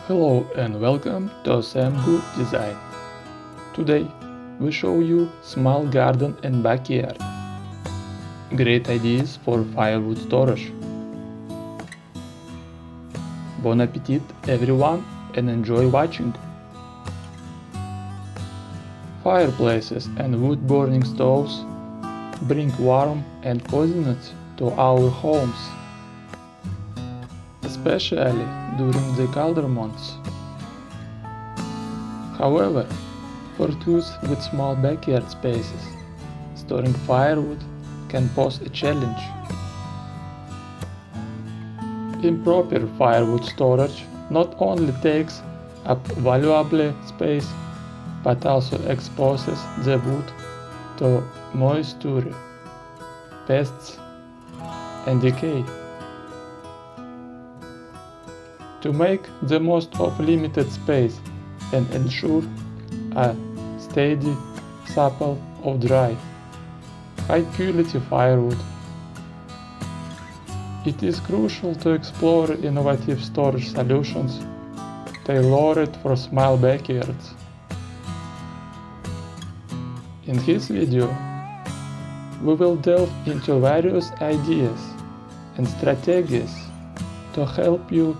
Hello and welcome to Sam Good Design. Today we show you small garden and backyard. Great ideas for firewood storage. Bon appetit everyone and enjoy watching. Fireplaces and wood burning stoves bring warmth and coziness to our homes, especially during the colder months. However, for those with small backyard spaces, storing firewood can pose a challenge. Improper firewood storage not only takes up valuable space, but also exposes the wood to moisture, pests, and decay. To make the most of limited space and ensure a steady supply of dry, high-quality firewood, it is crucial to explore innovative storage solutions tailored for small backyards. In this video, we will delve into various ideas and strategies to help you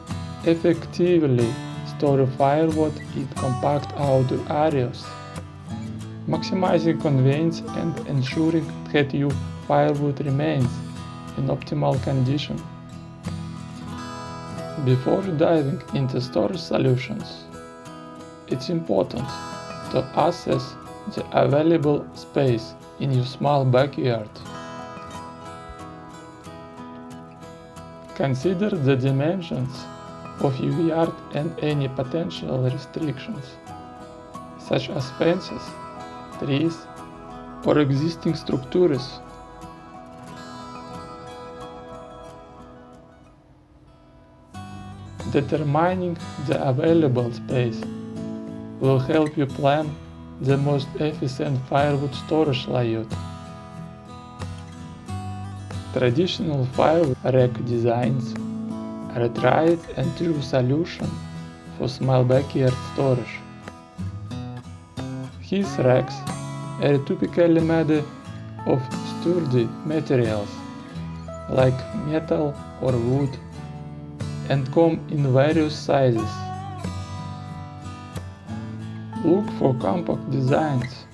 effectively store firewood in compact outdoor areas, maximizing convenience and ensuring that your firewood remains in optimal condition. Before diving into storage solutions, it's important to assess the available space in your small backyard. Consider the dimensions of your yard and any potential restrictions, such as fences, trees, or existing structures. Determining the available space will help you plan the most efficient firewood storage layout. Traditional firewood rack designs are a tried and true solution for small backyard storage. These racks are typically made of sturdy materials like metal or wood and come in various sizes. Look for compact designs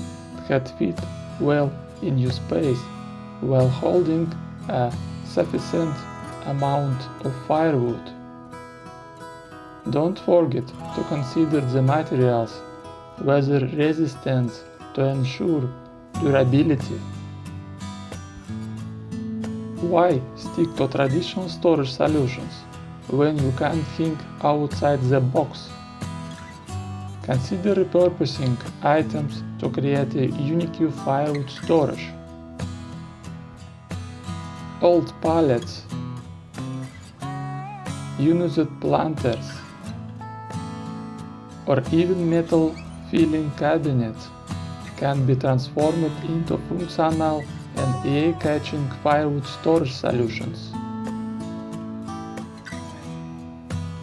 that fit well in your space while holding a sufficient amount of firewood. Don't forget to consider the materials, weather resistance to ensure durability. Why stick to traditional storage solutions when you can think outside the box? Consider repurposing items to create a unique firewood storage. Old pallets, unused planters, or even metal filing cabinets can be transformed into functional and air-catching firewood storage solutions.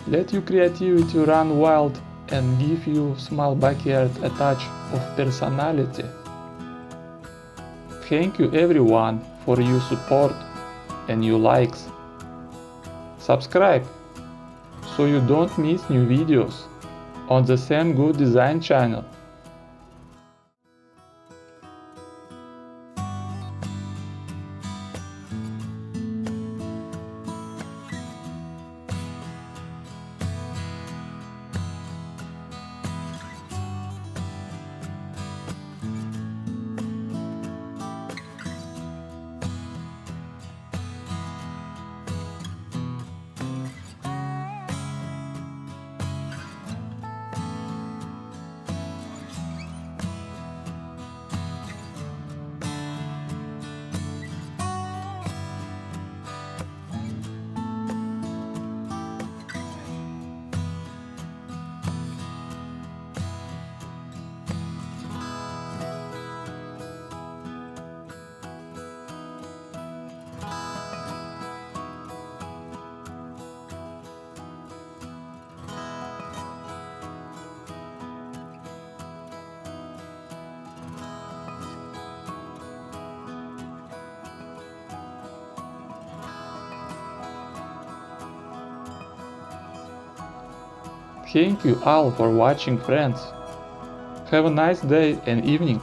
Let your creativity run wild and give your small backyard a touch of personality. Thank you everyone for your support and your likes. Subscribe so you don't miss new videos on the Sam Good Design channel. Thank you all for watching, friends. Have a nice day and evening.